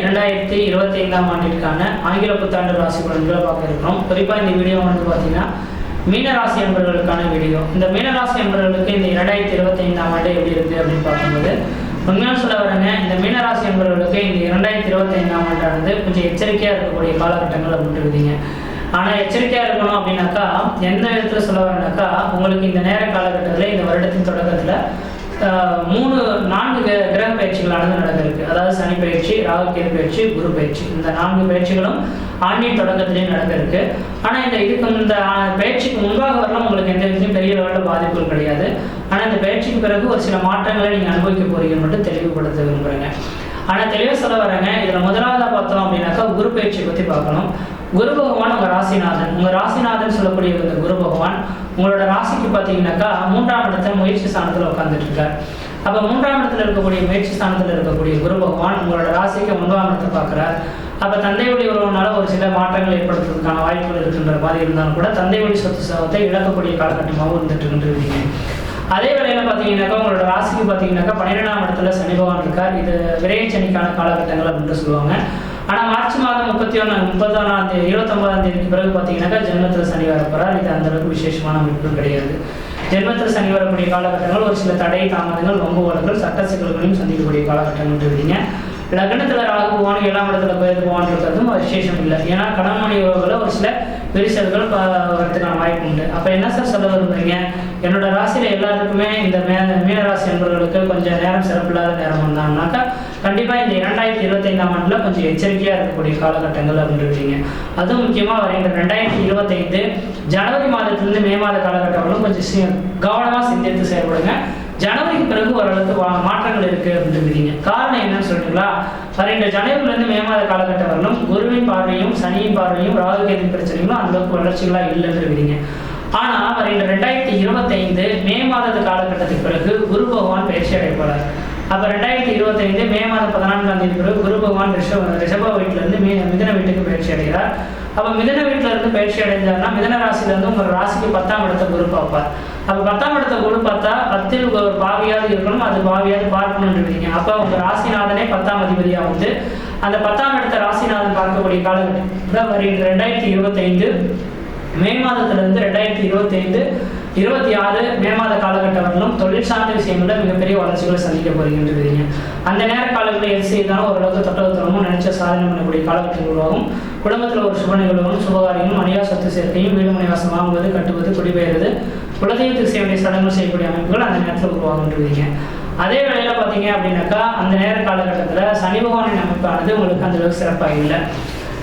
2025ஆம் ஆண்டிற்கான ஆங்கில புத்தாண்டு ராசி பலன்களை பார்க்க இருக்கிறோம். குறிப்பாக இந்த வீடியோ வந்து பார்த்தீங்கன்னா மீனராசி என்பவர்களுக்கான வீடியோ. இந்த மீனராசி என்பவர்களுக்கு இந்த 2025ஆம் ஆண்டு எப்படி இருக்குது அப்படின்னு பார்க்கும்போது உண்மையாக சொல்ல வரேங்க, இந்த மீனராசி என்பவர்களுக்கு இந்த 2025ஆம் ஆண்டானது கொஞ்சம் எச்சரிக்கையாக இருக்கக்கூடிய காலகட்டங்கள் அப்படின்னு இருக்குதுங்க. ஆனால் எச்சரிக்கையாக இருக்கணும் அப்படின்னாக்கா எந்த விதத்தில் சொல்ல வரேன்னாக்கா, உங்களுக்கு இந்த நேர காலகட்டத்தில் இந்த வருடத்தின் தொடக்கத்தில் 4 கிரக பயிற்சிகளானது நடந்திருக்கு. அதாவது சனி பயிற்சி, ராகு கேது பயிற்சி, குரு பயிற்சி. இந்த 4 பயிற்சிகளும் ஆண்டின் தொடக்கத்திலேயே நடந்திருக்கு. ஆனால் இந்த பயிற்சிக்கு முன்பாக வரலாம் உங்களுக்கு எந்த விதத்தையும் பெரிய லெவலில் பாதிப்புகள் கிடையாது. ஆனால் இந்த பயிற்சிக்கு பிறகு ஒரு சில மாற்றங்களை நீங்கள் அனுபவிக்க போறீங்க மட்டும் தெளிவுபடுத்த விரும்புகிறேங்க. ஆனால் தெளிவாக சொல்ல வரேங்க, இதில் முதலாவதாக பார்த்தோம் அப்படின்னாக்கா குரு பயிற்சியை பற்றி பார்க்கணும். குரு பகவான் உங்கள் ராசிநாதன் சொல்லக்கூடிய இந்த குரு பகவான் உங்களோட ராசிக்கு பார்த்தீங்கன்னாக்கா 3ஆம் இடத்துல முயற்சி ஸ்தானத்தில் உட்காந்துட்டு இருக்கார். அப்போ 3ஆம் இடத்துல இருக்கக்கூடிய முயற்சி ஸ்தானத்தில் இருக்கக்கூடிய குரு பகவான் உங்களோட ராசிக்கு 9ஆம் இடத்தை பார்க்குறார். அப்போ தந்தை வழி உறவுனால ஒரு சில மாற்றங்கள் ஏற்படுத்துறதுக்கான வாய்ப்புகள் இருக்கின்ற மாதிரி இருந்தாலும் கூட தந்தை வழி சொத்து சவத்தை இழக்கக்கூடிய காலகட்டமாகவும் இருந்துட்டு இருக்கீங்க. அதே வேளையில் பார்த்தீங்கன்னாக்கா உங்களோட ராசிக்கு பார்த்தீங்கன்னாக்கா 12ஆம் இடத்துல சனி பகவான் இருக்கார். இது விரைய சனிக்கான காலகட்டங்கள் அப்படின்னு சொல்லுவாங்க. ஆனால் மார்ச் மாதம் 29ஆம் தேதி 29ஆம் தேதிக்கு பிறகு பார்த்தீங்கன்னாக்கா ஜென்மத்தில் சனி வரப்போறார். இது அந்த அளவுக்கு விசேஷமான அமைப்பு கிடையாது. ஜென்மத்தில் சனி வரக்கூடிய காலகட்டங்கள் ஒரு சில தடை தாமதங்கள், ரொம்ப வழக்குகள், சட்ட சிக்கல்களையும் சந்திக்கக்கூடிய காலகட்டங்கள் இருக்குதுங்க. லக்னத்தில் ராகு பகவான் 7ஆம் இடத்துல போயிட்டு போவான் இருக்கிறதும் விசேஷம் இல்லை. ஏன்னா கணவன் உறவுகளில் ஒரு சில விரிசல்கள் வரதுக்கான வாய்ப்பு உண்டு. அப்போ என்ன சார் சொல்ல விரும்புறீங்க, என்னோட ராசியில் எல்லாத்துக்குமே இந்த மீனராசி என்பவர்களுக்கு கொஞ்சம் நேரம் சிறப்பில்லாத நேரம் வந்தாங்கன்னாக்கா கண்டிப்பாக இந்த 2025ஆம் ஆண்டில் கொஞ்சம் எச்சரிக்கையாக இருக்கக்கூடிய காலகட்டங்கள் அப்படின்னு இருக்கீங்க. அதுவும் முக்கியமாக வரைகின்ற 2025 ஜனவரி மாதத்திலிருந்து மே மாத காலகட்டங்களும் கொஞ்சம் கவனமாக சிந்தித்து செயல்படுங்க. ஜனவரிக்கு பிறகு ஓரளவுக்கு மாற்றங்கள் இருக்கு அப்படின்னு இருக்கீங்க. காரணம் என்னன்னு சொல்றீங்களா, இந்த ஜனவரியிலிருந்து மே மாத காலகட்டம் வரணும் குருவின் பார்வையும் சனியின் பார்வையும் ராகு கேது பிரச்சனைகளும் அந்த அளவுக்கு வளர்ச்சிகளா இல்லைன்னு இருக்கீங்க. ஆனா வரைந்த 2025 மே மாத காலகட்டத்துக்கு பிறகு குரு பகவான் பயிற்சி அடைப்பார். அப்ப 2025 மே மாதம் 14ஆம் தேதி பிறகு குரு பகவான் ரிஷப வீட்டுல இருந்து மிதுன வீட்டுக்கு பயிற்சி அடைகிறார். அப்ப மிதுன வீட்டுல இருந்து பயிற்சி அடைந்தார்னா மிதுன ராசியில இருந்து உங்க ராசிக்கு 10ஆம் இடத்தை குரு பார்ப்பார். அப்ப 10ஆம் இடத்தை குரு பார்த்தா 10ல் ஒரு பாவியாவது இருக்கணும், அது பாவியாவது பார்க்கணும்னு இருக்கீங்க. அப்ப உங்க ராசிநாதனே 10ஆம் அதிபதியா வந்து அந்த 10ஆம் இடத்தை ராசிநாதன் பார்க்கக்கூடிய காலகட்டம் வருகின்ற 2025 மே மாதத்திலிருந்து 2025 26 மே மாத காலகட்டம் வரலும் தொழில் சார்ந்த விஷயங்கள்ல மிகப்பெரிய வளர்ச்சிகளை சந்திக்க போறீங்க. அந்த நேர காலங்களில் எது செய்தாலும் ஓரளவுக்கு தொட்டவுத்தரமும் நினைச்ச சாதனை பண்ணக்கூடிய காலகட்டங்கள் உருவாகும். குடும்பத்தில் ஒரு சுப நிகழ்வும் சுபகாரியமும் அணியா சொத்து சேர்க்கையும் வீடு மனை வாசம் வாங்குவது, கட்டுவது, குடிபெயர்வது, குலதெய்வத்துக்கு செய்ய வேண்டிய சடங்குகள் செய்யக்கூடிய அமைப்புகள் அந்த நேரத்தில் உருவாகுன்றீங்க. அதே வேளையில பார்த்தீங்க அப்படின்னாக்கா அந்த நேர காலகட்டத்தில் சனி பகவானின் அமைப்பானது உங்களுக்கு அந்த அளவுக்கு சிறப்பாக இல்லை.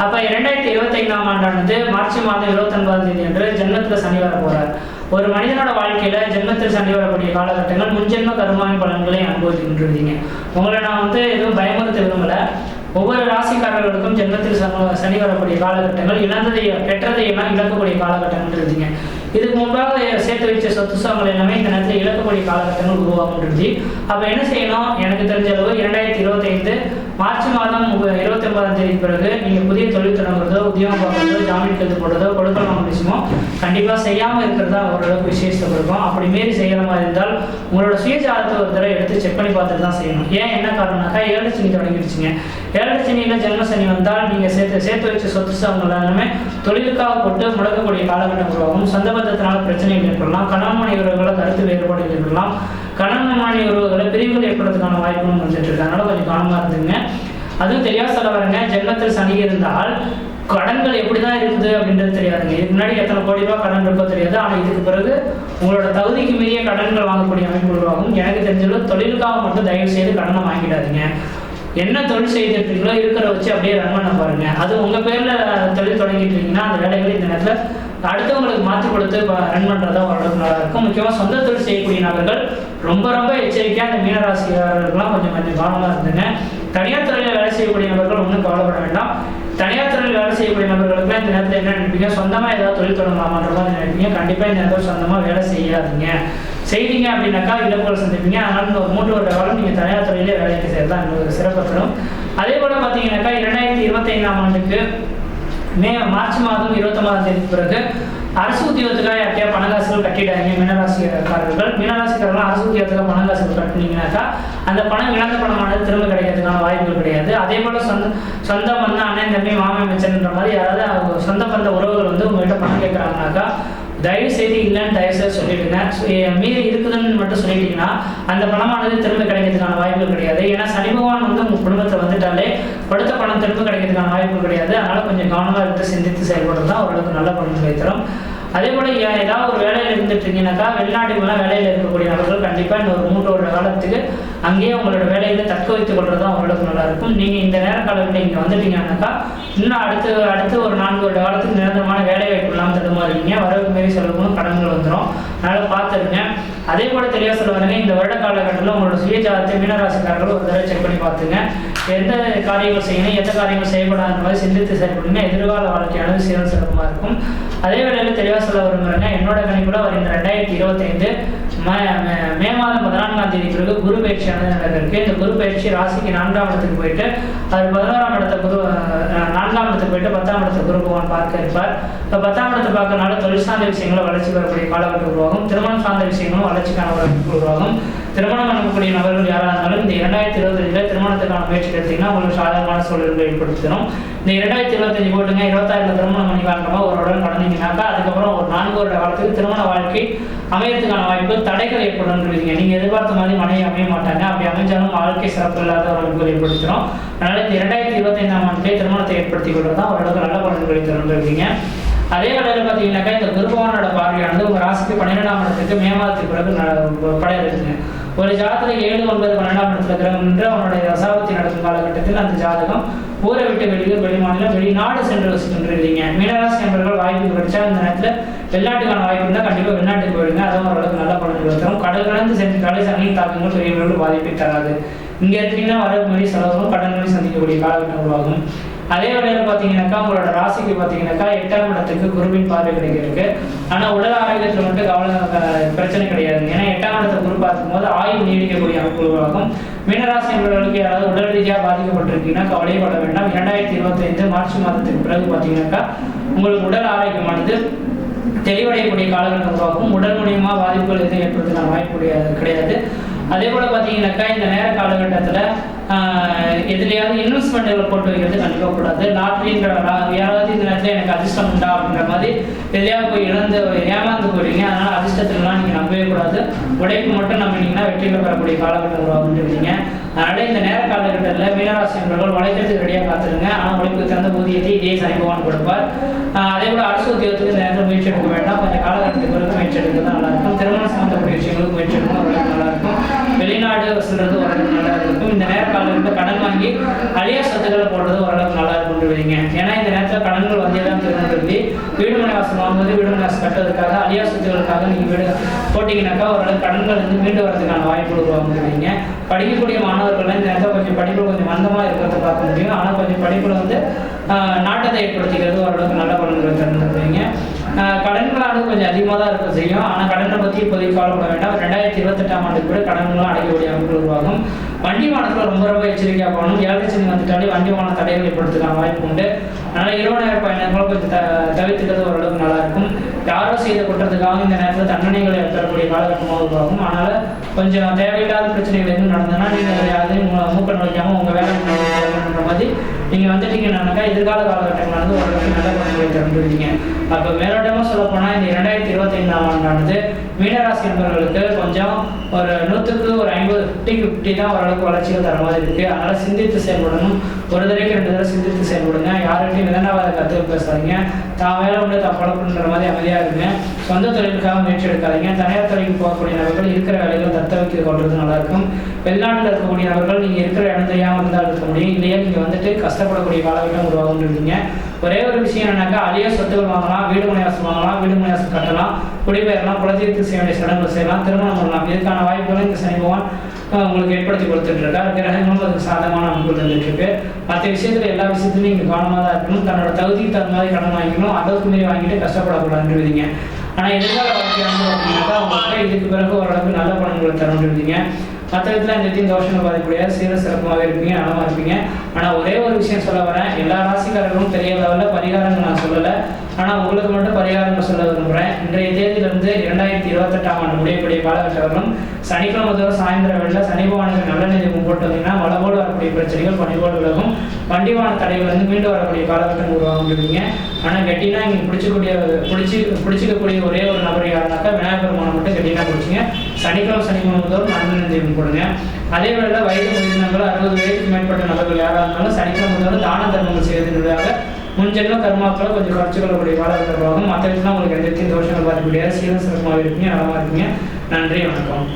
அப்ப 2025ஆம் ஆண்டானது மார்ச் மாதம் 29ஆம் தேதி அன்று ஜென்மத்தில் சனி வர போறார். ஒரு மனிதனோட வாழ்க்கையில ஜென்மத்தில் சனி வரக்கூடிய காலகட்டங்கள் முன்ஜென்ம கருமாவின் பலன்களை அனுபவிக்கின்றீங்க. உங்களை நான் எதுவும் பயமுறுத்த விரும்பல. ஒவ்வொரு ராசிக்காரர்களுக்கும் ஜென்மத்தில் சனி வரக்கூடிய காலகட்டங்கள் இழந்ததை பெற்றதை எல்லாம் இழக்கக்கூடிய காலகட்டங்கள் இருந்தீங்க. இதுக்கு முன்பாக சேர்த்து வச்ச சொத்து சுகங்கள் எல்லாமே இந்த நேரத்தில் இழக்கக்கூடிய காலகட்டங்கள் உருவாகுன்றது. அப்ப என்ன செய்யணும், எனக்கு தெரிஞ்ச அளவு 2025 மார்ச் மாதம் 29ஆம் தேதி பிறகு நீங்க புதிய தொழில் தொடங்குறதோ, உத்தியோகம் பார்க்கறதோ, ஜாமீன் கைது போடுறதோ, கொடுக்கல் வாங்கமோ கண்டிப்பா செய்யாம இருக்கிறதா ஓரளவுக்கு விசேஷம் இருக்கும். அப்படி மீறி செய்யற மாதிரி இருந்தால் உங்களோட சுயஜாதத்தை ஒரு தடவை எடுத்து செக் பண்ணி பார்த்துட்டு தான் செய்யணும். ஏன் என்ன காரணம்னாக்கா 7 சனி தொடங்கிடுச்சுங்க. 7 சனியில ஜென்ம சனி வந்தால் நீங்க சேர்த்து வச்ச சொத்து சுகங்கள் எல்லாமே தொழிலுக்காக போட்டு முடக்கக்கூடிய காலகட்டம் உருவாகும். சொந்த பந்தத்தினால பிரச்சனைகள் ஏற்படலாம். கணவன் மனைவி உறவுகளை கருத்து வேறுபாடுகள் ஏற்படலாம். கணவன் மனைவி உறவுகளை பிரிவுகள் ஏற்படுறதுக்கான வாய்ப்புகளும் வந்துட்டு இருக்கு. அதனால கொஞ்சம் கவனமா இருந்துங்க. அதுவும் தெரியாத சொல்ல வரங்க, ஜென்மத்தில் சனி இருந்தால் கடன்கள் எப்படிதான் இருக்குது அப்படின்றது தெரியாதுங்க. இதுக்கு முன்னாடி எத்தனை கோடி ரூபாய் கடன் இருக்கோ தெரியாது. ஆனா இதுக்கு பிறகு உங்களோட தகுதிக்கு மீறிய கடன்கள் வாங்கக்கூடிய அமைப்பு உருவாகும். எனக்கு தெரிஞ்சளவு தொழிலுக்காக மட்டும் தயவு செய்து கடனை வாங்கிடாதீங்க. என்ன தொழில் செய்துட்டு இருக்கீங்களோ இருக்கிற வச்சு அப்படியே ரன் பண்ண பாருங்க. அது உங்க பேர்ல தொழில் தொடங்கிட்டு இருக்கீங்கன்னா அந்த வேலைகளை இந்த நேரத்துல அடுத்தவங்களுக்கு மாற்றி கொடுத்து ரன் பண்றதா ஓரளவுக்கு நல்லா இருக்கும். முக்கியமா சொந்த தொழில் செய்யக்கூடிய நபர்கள் ரொம்ப எச்சரிக்கையா இந்த மீனராசிக்காரர்கள்லாம் கொஞ்சம் கவனமா இருந்துங்க. தனியார் துறையில வேலை செய்யக்கூடிய நபர்கள் ஒன்றும் கவலைப்பட வேண்டாம். தனியார் துறையில் வேலை செய்யக்கூடிய நபர்களுக்கு இந்த நேரத்தில் என்ன நினைப்பீங்க, சொந்தமா ஏதாவது தொழில் தொடங்கலாமான்ற மாதிரி நினைப்பீங்க. கண்டிப்பா இந்த நேரத்தில் சொந்தமா வேலை செய்யாதீங்க. செய்தீங்க அப்படின்னாக்கா இழப்புகள் சந்திப்பீங்க. அதனால இந்த ஒரு 3 வருட காலம் நீங்க தனியார் துறையிலே வேலைக்கு செய்யறதா இன்னொரு சிறப்பத்தரும். அதே போல பாத்தீங்கன்னாக்கா 2025ஆம் ஆண்டுக்கு மார்ச் மாதம் 29ஆம் தேதி பிறகு அரசு உத்தியோகத்துக்காக யார்ட்டையா பணங்காசுகள் கட்டிடாதீங்க மீனராசிக்காரர்கள். மீனராசிக்காரர்கள் அரசு உத்தியோகத்துக்காக பணங்காசுகள் கட்டினீங்கன்னாக்கா அந்த பணம் இழந்த பணமானது திரும்ப கிடைக்கிறதுக்கான வாய்ப்புகள் கிடையாது. அதே போல சொந்த பந்த அண்ணன் தம்பி மாமன் மிச்சன்ற மாதிரி யாராவது சொந்த பந்த உறவுகள் வந்து உங்கள்கிட்ட பணம் கேட்குறாங்கனாக்கா தயவு செய்து இல்லைன்னு தயவு செய்து சொல்லிடுங்க. மீறி இருக்குதுன்னு மட்டும் சொல்லிட்டீங்கன்னா அந்த பணமானது திரும்ப கிடைக்கிறதுக்கான வாய்ப்புகள் கிடையாது. ஏன்னா சனி பகவான் வந்து உங்கள் குடும்பத்தை வந்துட்டாலே கொடுத்த பணம் திரும்ப கிடைக்கிறதுக்கான வாய்ப்புகள் கிடையாது. அதனால கொஞ்சம் கவனமாக இருந்து சிந்தித்து செயல்படுறது தான் ஓரளவுக்கு நல்ல பலன் கிடைத்தரும். அதே போல ஏதாவது ஒரு வேலையில் இருந்துட்டு இருக்கீங்கன்னாக்கா வெளிநாட்டுக்குலாம் வேலையில் இருக்கக்கூடிய நபர்கள் கண்டிப்பாக இந்த ஒரு 3 வருட காலத்துக்கு அங்கேயே உங்களோட வேலையில தக்க வைத்துக் கொள்றது தான் ஓரளவுக்கு நல்லா இருக்கும். நீங்க இந்த நேர காலத்தில் இங்கே வந்துட்டீங்கன்னாக்கா இன்னும் அடுத்து ஒரு 4 வருட காலத்துக்கு நிரந்தரமான வேலை வாய்ப்பு இல்லாமல் தடுமாறுவீங்க. வரவுக்கு மீறி செலவுகளும் கடன்கள் வந்துடும். அதனால பார்த்துருங்க. அதே போல தெளிவாக சொல்லுவாங்க, இந்த வருட காலகட்டத்தில் உங்களோட சுயஜாதத்தை மீனராசிக்காரர்கள் ஒரு தடவை செக் பண்ணி பார்த்துங்க. எந்த காரியங்கள் செய்யணும், எந்த காரியங்கள் செய்யப்படாத மாதிரி சிந்தித்து செயல்படுங்க. எதிர்கால வாழ்க்கையானது சீரும் சிறப்புமா இருக்கும். அதே வேளையில் தெளிவாக சொல்ல விரும்புகிறேங்க, என்னோட கணிப்புல வருகின்ற 2025 மே மாதம் 14ஆம் தேதி பிறகு குரு பயிற்சியானது நடந்திருக்கு. இந்த குரு பயிற்சி ராசிக்கு 4ஆம் இடத்துக்கு போயிட்டு அது 11ஆம் இடத்த குரு 4ஆம் இடத்துக்கு போயிட்டு 10ஆம் இடத்த குரு பகவான் பார்க்க இருப்பார். இப்போ 10ஆம் இடத்தை பார்க்கறதுனால தொழில் சார்ந்த விஷயங்களும் வளர்ச்சி வரக்கூடிய காலகட்டம் உருவாகும். திருமணம் சார்ந்த விஷயங்களும் வளர்ச்சிக்கான உருவாகும். திருமணம் பண்ணக்கூடிய நபர்கள் யாராக இருந்தாலும் இந்த 2025 திருமணத்துக்கான முயற்சி எடுத்தீங்கன்னா உங்களுக்கு சாதகமான சூழல்களை ஏற்படுத்தணும். இந்த 2025 போட்டுங்க 26 திருமணம் பண்ணி காரணமா ஒரு உடல் நடந்தீங்கன்னாக்கா அதுக்கப்புறம் ஒரு 4 வருட காலத்துக்கு திருமண வாழ்க்கை அமையறதுக்கான வாய்ப்பு தடைகள் ஏற்படும்ன்றீங்க. நீங்க எதிர்பார்த்த மாதிரி மனைவி அமைய மாட்டாங்க. அப்படி அமைஞ்சாலும் வாழ்க்கை சிறப்பு இல்லாத ஒரு ஏற்படுத்தும். அதனால இந்த 2025ஆம் ஆண்டிலே திருமணத்தை ஏற்படுத்திக் கொள்றதுதான் ஓரளவுக்கு நல்ல பலன்களை தருன்றீங்க. அதே வேளையில் பார்த்தீங்கன்னாக்கா இந்த குரு பகவானோட பார்வையானது உங்க ராசிக்கு 12ஆம் இடத்துக்கு மே மாதத்துக்கு பிறகு படைய இருக்குங்க. ஒரு ஜாதகத்தில் 7, 9, 12ஆம் இடத்துல கிரகம் நின்று அவனுடைய தசாபத்தி நடக்கும் காலகட்டத்தில் அந்த ஜாதகம் ஊரை விட்டு வெளிமாநிலம் வெளிநாடு சென்று வசிக்கின்றீங்க. மீனராசி நண்பர்கள் வாய்ப்பு கிடைச்சா இந்த நேரத்தில் வெளிநாட்டுக்கான வாய்ப்பு இருந்தால் கண்டிப்பாக வெளிநாட்டுக்கு போயிடுங்க. அதுவும் ஓரளவுக்கு நல்ல பலன்கள் தரும். கடல் கடந்து சென்று கடை சனி தாக்கங்கள் பெரியவர்களுக்கு பாதிப்பை தராது. இங்கே எடுத்தீங்கன்னா வரவு மொழி செலவும் கடன் மொழி சந்திக்கக்கூடிய காலகட்டம் உருவாகும். அதே வேளையில் பார்த்தீங்கன்னாக்கா உங்களோட ராசிக்கு பார்த்தீங்கன்னாக்கா 8ஆம் இடத்துக்கு குருவின் பார்வை கிடைக்கிறதுக்கு. ஆனால் உடல் ஆரோக்கியத்தில் மட்டும் பிரச்சனை கிடையாது. ஏன்னா 8ஆம் இடத்தை குரு பார்க்கும் போது ஆயுள் நீடிக்கக்கூடிய அமைப்பு உருவாகும். மீனராசி என்பவர்களுக்கு யாராவது உடல் ரீதியாக பாதிக்கப்பட்டிருக்கீங்கன்னா கவலைப்பட வேண்டாம். 2025 மார்ச் மாதத்துக்கு பிறகு பார்த்தீங்கன்னாக்கா உங்களுக்கு உடல் ஆரோக்கியமானது தெளிவடையக்கூடிய காலகட்டம் உருவாகும். உடல் மூலியமாக பாதிப்புகள் எதுவும் ஏற்படுத்துக்கான வாய்ப்பு கிடையாது. அதே போல பார்த்தீங்கன்னாக்கா இந்த நேர காலகட்டத்தில் எதுலையாவது இன்வெஸ்ட்மெண்ட்டுகளை போட்டு வைக்கிறது கண்டிப்பாக கூடாது. லாட்ரின்ற யாராவது இந்த நேரத்தில் எனக்கு அதிர்ஷ்டம் உண்டா அப்படின்ற மாதிரி எதையாவது போய் ஏமாந்து போயிடுவீங்க. அதனால அதிர்ஷ்டத்துலாம் நீங்கள் நம்பவே கூடாது. உழைப்பு மட்டும் நம்பினீங்கன்னா வெற்றிகள் பெறக்கூடிய காலகட்டம் உருவாகுன்றீங்க. அதனால இந்த நேர காலகட்டத்தில் மீனராசி என்பவர்கள் உழைக்கிறதுக்கு ரெடியாக காத்துருங்க. ஆனால் உழைப்புக்கு தகுந்த ஊதியத்தை இதே சனி பகவான் கொடுப்பார். அதே போல அரசு உத்தியோகத்துக்கு இந்த நேரத்தில் முயற்சி எடுக்க வேண்டாம். கொஞ்சம் காலகட்டத்துக்கு பிறகு முயற்சி எடுக்கிறது நல்லா இருக்கும். திருமணம் சம்பந்தப்பட்ட விஷயங்களுக்கு முயற்சி எடுக்கணும், ஓரளவுக்கு நல்லா இருக்கும். வெளிநாடு செல்றது ஓரளவுக்கு நல்லா இருக்கும். இந்த நேர காலகட்டத்தில் கடன் வாங்கி அழியா சொத்துக்களை போடுறது ஓரளவுக்கு நல்லா இருக்குன்றீங்க. ஏன்னா இந்த நேரத்தில் கடன்கள் வந்தே தான் திரும்பி வீடு மனை வாசம் வாங்கும்போது வீடு மனை வாசம் கட்டுறதுக்காக அழியா சொத்துக்களுக்காக நீங்கள் வீடு போட்டிங்கனாக்கா ஓரளவுக்கு கடன்கள் வந்து மீண்டு வரதுக்கான வாய்ப்பு உருவாகுறீங்க. படிக்கக்கூடிய மாணவர்கள் இந்த நேரத்தில் கொஞ்சம் படிப்பில் கொஞ்சம் மந்தமாக இருக்கிறத பார்க்க முடியும். ஆனால் கொஞ்சம் படிப்பில் வந்து நாட்டத்தை ஏற்படுத்திக்கிறது ஓரளவுக்கு நல்ல பலன்களை தந்துருக்கீங்க. கடன்களானது கொஞ்சம் அதிகமாக தான் இருக்க செய்யும். ஆனால் கடனை பற்றி இப்போதைக்கு கவலைப்பட வேண்டாம். 2028ஆம் ஆண்டுக்கு கூட கடன்களும் அடையக்கூடிய அமைப்பு உருவாகும். வண்டி வாகனத்தில் ரொம்ப எச்சரிக்கையாக போகணும். 7 சனி வந்துட்டாலே வண்டி வாகன தடைகள் ஏற்படுத்துக்கான வாய்ப்பு உண்டு. அதனால் இரவு நேர பயணங்களும் கொஞ்சம் தவிர்த்துக்கிறது ஓரளவுக்கு நல்லா இருக்கும். யாரோ செய்த குற்றத்துக்காக இந்த நேரத்தில் தண்டனைகளை பெறக்கூடிய காலகட்டமாக உருவாகும். அதனால் கொஞ்சம் தேவையில்லாத பிரச்சனைகள் எதுவும் நடந்ததுன்னா நீங்கள் யாரையும் மூக்க நுழைக்காமல் உங்கள் வேலை பண்ணுற மாதிரி நீங்கள் வந்துட்டீங்கன்னாக்கா எதிர்கால காலகட்டங்கள் வந்து ஓரளவுக்கு நல்ல பலன்களை தந்துருவீங்க. அப்போ மேலோட்டமாக சொல்லப்போனால் இந்த 2025ஆம் ஆண்டானது மீனராசி என்பவர்களுக்கு கொஞ்சம் ஒரு 100க்கு ஒரு 50 தான் ஓரளவுக்கு வளர்ச்சிகள் தர மாதிரி இருக்குது. அதனால் சிந்தித்து செயல்படணும். ஒரு தடவைக்கு 2 தடவை சிந்தித்து செயல்படுங்க. யார்கிட்டையும் விதண்டாவாத கற்று பேசாதீங்க. தான் வேலை உண்டு தான் பழக்கணுன்ற மாதிரி அமைதியாக இருங்க. சொந்த தொழிலுக்காக முயற்சி எடுக்காதீங்க. தனியார் துறைக்கு போகக்கூடிய நபர்கள் இருக்கிற வேலைகள் தத்த வைக்க கொள்வது நல்லாயிருக்கும். வெளிநாட்டில் இருக்கக்கூடிய நபர்கள் நீங்கள் இருக்கிற இடம் தெரியாமல் இருந்தால் இருக்க முடியும். இல்லையா நீங்கள் வந்துட்டு கஷ்டப்படக்கூடிய காலகட்டம் உருவாகுன்றீங்க. ஒரே ஒரு விஷயம் என்னன்னாக்கா அழிய சொத்துக்கள் வாங்கலாம், வீடு மனைவாசம் வாங்கலாம், வீடு மனைவாசம் கட்டலாம், குடிபெயரலாம், குலதீர்த்து செய்ய வேண்டிய சடங்குகள் செய்யலாம், திருமணம் பண்ணலாம். இதுக்கான வாய்ப்புகளை இந்த சனி பகவான் உங்களுக்கு ஏற்படுத்தி கொடுத்துட்டு இருக்காரு. கிரகங்களும் அதுக்கு சாதகமான அமைப்பு தந்துட்டு இருக்கு. மற்ற விஷயத்துல எல்லா விஷயத்துலையும் நீங்கள் கவனமாக தான் இருக்கணும். தன்னோட தகுதிக்கு தகுந்த மாதிரி கடன் வாங்கிக்கணும். அளவுக்கு மீறி வாங்கிட்டு கஷ்டப்படக்கூடாதுன்றீங்க. ஆனால் எதிர்கால வாழ்க்கையானது அப்படின்னாக்கா உங்களுக்கு இதுக்கு பிறகு ஓரளவுக்கு நல்ல பலன்களை தரணுன்றீங்க. மற்ற விதத்தில் இந்த விதத்தின் தோஷங்கள் பாதிக்கக்கூடிய சீர சிறப்பாக இருப்பீங்க, நலமாக இருப்பீங்க. ஆனால் ஒரே ஒரு விஷயம் சொல்ல வரேன், எல்லா ராசிக்காரர்களும் பெரிய லெவலில் பரிகாரங்கள் நான் சொல்லலை, ஆனால் உங்களுக்கு மட்டும் பரிகாரங்கள் சொல்ல விரும்புகிறேன். இன்றைய தேதியிலிருந்து 2028ஆம் ஆண்டு முடியக்கூடிய காலகட்டங்களும் சனிக்கிழமை தோறும் சாயந்தரம் வேளையில் சனி பகவானுக்கு நல்ல நிதி போட்டு வந்தீங்கன்னா மழை போல் வரக்கூடிய பிரச்சனைகள் பனிபோல் விலகும், வண்டிவான தடைகள் மீண்டு வரக்கூடிய காலகட்டம் உருவாகிடுவீங்க. ஆனால் கெட்டினா இங்கே பிடிச்சிக்கக்கூடிய ஒரே ஒரு நபர் யாருனாக்கா விநாயகர் பெருமானை மட்டும் கெட்டினா பிடிச்சிங்க. சனிக்கிழமை தோறும் நல்ல நிதி போடுங்க. அதே வேளையில் வயது முதிர்ந்தவர்கள் 60 வயதுக்கு மேற்பட்ட நபர்கள் யாராக இருந்தாலும் சனிக்கிழமை தோறும் தான தர்மங்கள் செய்வதற்காக முன்ஜென்ம கர்மாக்களை கொஞ்சம் குறைச்சி கொள்ளக்கூடிய காலகட்டமாகும். மற்ற விஷயம் உங்களுக்கு எந்த தோஷங்கள் பாதிக்க முடியாது, சீரம் சிறப்பாக இருப்பீங்க, நலமாக இருப்பீங்க. நன்றி, வணக்கம்.